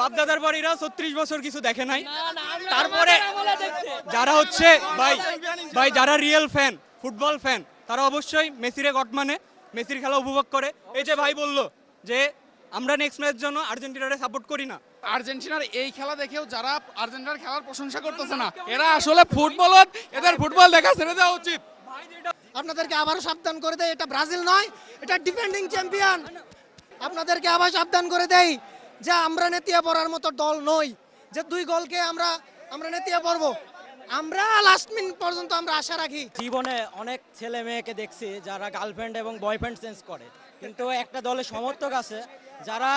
বাপদাদার পর এরা 36 বছর কিছু দেখে নাই। তারপরে যারা হচ্ছে ভাই যারা রিয়েল ফ্যান, ফুটবল ফ্যান, তারা অবশ্যই মেসিরে গড মানে, মেসির খেলা উপভোগ করে। এই যে ভাই বললো যে আমরা নেক্সট ম্যাচের জন্য আর্জেন্টিনারে সাপোর্ট করি না, আর্জেন্টিনার এই খেলা দেখেও যারা আর্জেন্টিনার খেলার প্রশংসা করতেছে না, এরা আসলে ফুটবলত এদের ফুটবল দেখা ছেড়ে দেওয়া উচিত। আপনাদেরকে আবারও সাবধান করে দেয়, এটা ব্রাজিল নয়, এটা ডিফেন্ডিং চ্যাম্পিয়ন। আপনাদেরকে আবার সাবধান করে দেই যে আমরা নেতিয়ে পড়ার মতো দল নই যে 2 গোলকে আমরা নেতিয়ে পড়বো। আমরা লাস্ট মিনিট পর্যন্ত আমরা আশা রাখি। জীবনে অনেক ছেলে মেয়েকে দেখছি যারা গার্লফ্রেন্ড এবং বয়ফ্রেন্ড চেঞ্জ করে, কিন্তু একটা দলের সমর্থক আছে যারা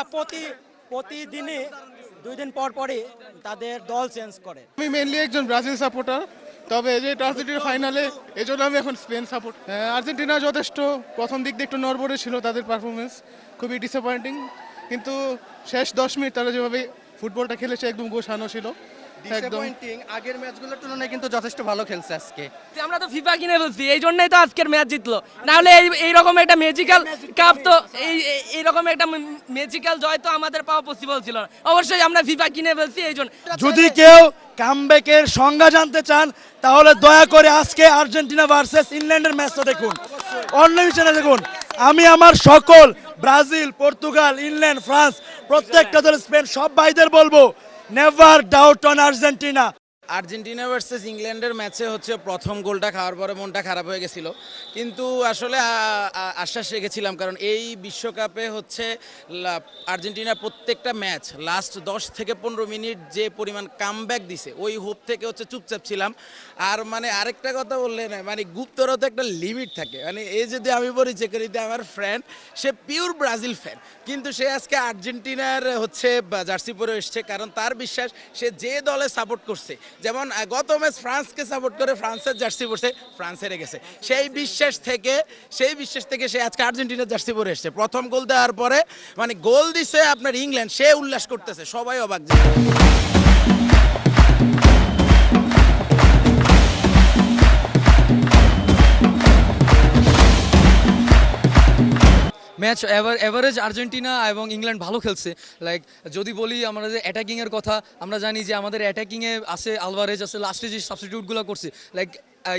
প্রতিদিনই 2 দিন পর পরই তাদের দল চেঞ্জ করে। আমি মেইনলি একজন ব্রাজিল সাপোর্টার, তবে এই যে আর্জেন্টিনার ফাইনালে এই জন্য আমি এখন স্পেন সাপোর্ট। আর্জেন্টিনা যথেষ্ট প্রথম দিক দিয়ে একটু নড়বড়ে ছিল তাদের পারফরমেন্স, খুবই ডিসঅ্যাপয়েন্টিং, কিন্তু শেষ 10 মিনিট তারা যেভাবে ফুটবলটা খেলেছে একদম গোছানো ছিল। ডিসঅ্যাপয়েন্টিং, আগের ম্যাচগুলোর তুলনায় কিন্তু যথেষ্ট ভালো খেলছে আজকে। আমরা তো ফিফা কিনে ফেলছি, এই জন্যই তো আজকের ম্যাচ জিতলো, না হলে এইরকম একটা ম্যাজিক্যাল কাপ তো এইরকম একটা ম্যাজিক্যাল জয় তো আমাদের পাওয়া পসিবল ছিল না। অবশ্যই আমরা ফিফা কিনে ফেলছি এই জন্য। যদি কেউ কামব্যাকের সংজ্ঞা জানতে চান তাহলে দয়া করে আজকে আর্জেন্টিনা ভার্সেস ইংল্যান্ডের ম্যাচটা দেখুন, অন্য চ্যানেলে দেখুন। আমি আমার সকল ব্রাজিল, পর্তুগাল, ইংল্যান্ড, ফ্রান্স, প্রত্যেকটা দল, স্পেন, সব ভাইদের বলবো never doubt on Argentina. Argentina versus ইংল্যান্ডের ম্যাচে হচ্ছে প্রথম গোলটা খাওয়ার পরে মনটা খারাপ হয়ে গেছিল, কিন্তু আসলে আশ্বাস রেখেছিলাম, কারণ এই বিশ্বকাপে হচ্ছে আর্জেন্টিনার প্রত্যেকটা ম্যাচ লাস্ট 10 থেকে 15 মিনিট যে পরিমাণ কামব্যাক দিছে, ওই হোপ থেকে হচ্ছে চুপচাপ ছিলাম। আর মানে আরেকটা কথা বললে না, মানে গুপ্তরও তো একটা লিমিট থাকে, মানে এই যদি আমি পরিচয় করি যে আমার ফ্রেন্ড সে পিওর ব্রাজিল ফ্যান, কিন্তু সে আজকে আর্জেন্টিনার হচ্ছে জার্সি পরে এসছে, কারণ তার বিশ্বাস সে যে দলে সাপোর্ট করছে, যেমন গত ম্যাচ ফ্রান্সকে সাপোর্ট করে ফ্রান্সের জার্সি পরছে, ফ্রান্স হেরে গেছে, সেই বিশ্বাস থেকে সে আজকে আর্জেন্টিনার জার্সি পরে এসছে। প্রথম গোল দেওয়ার পরে মানে গোল দিছে আপনার ইংল্যান্ড, সে উল্লাস করতেছে, সবাই অবাক। ম্যাচ এভারেজ আর্জেন্টিনা এবং ইংল্যান্ড ভালো খেলছে। লাইক যদি বলি আমাদের অ্যাটাকিংয়ের কথা, আমরা জানি যে আমাদের অ্যাটাকিংয়ে আছে আলভারেজ, আছে লাস্টে যে সাবস্টিটিউটগুলো করছে, লাইক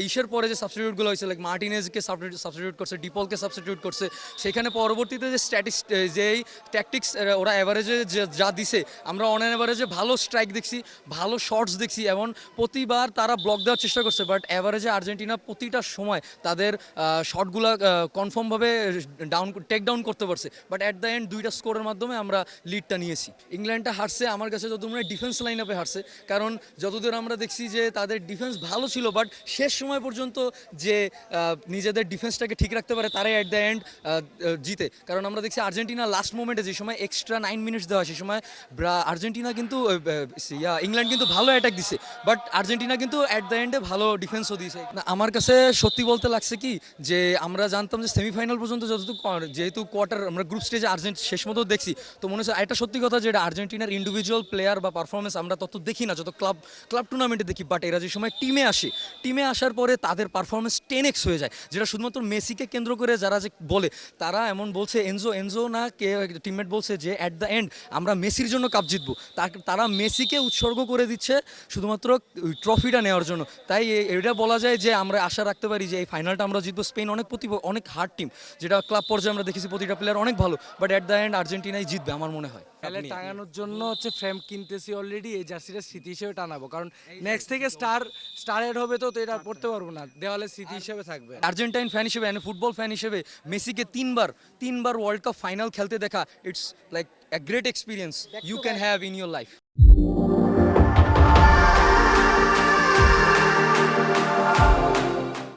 ইসের পরে যে সাবস্টিটিউটগুলো হয়েছে, লাইক মার্টিনেজকে সাবস্টিটিউট করছে, ডিপলকে সাবস্টিটিউট করছে, সেখানে পরবর্তীতে যে যেই ট্যাকটিক্স ওরা অ্যাভারেজে যা দিছে, আমরা অন অ্যাভারেজে ভালো স্ট্রাইক দেখছি, ভালো শটস দেখছি, এবং প্রতিবার তারা ব্লক দেওয়ার চেষ্টা করছে, বাট অ্যাভারেজে আর্জেন্টিনা প্রতিটা সময় তাদের শটগুলো কনফার্মভাবে টেক ডাউন করতে পারছে, বাট অ্যাট দ্য এন্ড 2টা স্কোরের মাধ্যমে আমরা লিডটা নিয়েছি। ইংল্যান্ডটা হারছে আমার কাছে যত মনে হয় ডিফেন্স লাইন আপে হারছে, কারণ যতদূর আমরা দেখছি যে তাদের ডিফেন্স ভালো ছিল, বাট শেষ সময় পর্যন্ত যে নিজেদের ডিফেন্সটাকে ঠিক রাখতে পারে তারাই অ্যাট দ্য এন্ড জিতে। কারণ আমরা দেখছি আর্জেন্টিনা লাস্ট মোমেন্টে যে সময় এক্সট্রা 9 মিনিটস দেওয়া, সেই সময় আর্জেন্টিনা কিন্তু ইংল্যান্ড কিন্তু ভালো অ্যাটাক দিছে, বাট আর্জেন্টিনা কিন্তু অ্যাট দ্য এন্ডে ভালো ডিফেন্সও দিয়েছে। আমার কাছে সত্যি বলতে লাগছে কি যে আমরা জানতাম যে সেমিফাইনাল পর্যন্ত যেহেতু কোয়ার্টার আমরা গ্রুপ স্টেজে শেষ মতো দেখছি, তো মনে হচ্ছে একটা সত্যি কথা যেটা আর্জেন্টিনার ইন্ডিভিজুয়াল প্লেয়ার বা পারফরমেন্স আমরা তত দেখি না যত ক্লাব টুর্নামেন্টে দেখি, বাট এরা যে সময় টিমে আসার পরে তাদের পারফরমেন্স 10x হয়ে যায়, যেটা শুধুমাত্র মেসিকে কেন্দ্র করে যারা যে বলে, তারা এমন বলছে এনজো না কে টিমমেট বলছে যে অ্যাট দ্য এন্ড আমরা মেসির জন্য কাপ জিতবো, তারা মেসিকে উৎসর্গ করে দিচ্ছে শুধুমাত্র ট্রফিটা নেওয়ার জন্য। তাই এটা বলা যায় যে আমরা আশা রাখতে পারি যে এই ফাইনালটা আমরা জিতবো। স্পেন অনেক হার্ড টিম, যেটা ক্লাব পর্যায়ে আমরা দেখেছি প্রতিটা প্লেয়ার অনেক ভালো, বাট অ্যাট দ্য এন্ড আর্জেন্টিনাই জিতবে আমার মনে হয়। তাহলে টাঙানোর জন্য হচ্ছে ফ্রেম কিনতেছি অলরেডি, এই জার্সিটা স্মৃতি হিসেবে টানাবো, কারণ নেক্সট থেকে স্টার এড হবে, তো এটা পড়তে পারবো না, দেওয়ালে স্মৃতি হিসেবে থাকবে। আর্জেন্টাইন ফ্যান হিসেবে, ফুটবল ফ্যান হিসেবে মেসিকে তিনবার ওয়ার্ল্ড কাপ ফাইনাল খেলতে দেখা, it's like a great experience you can have in your life.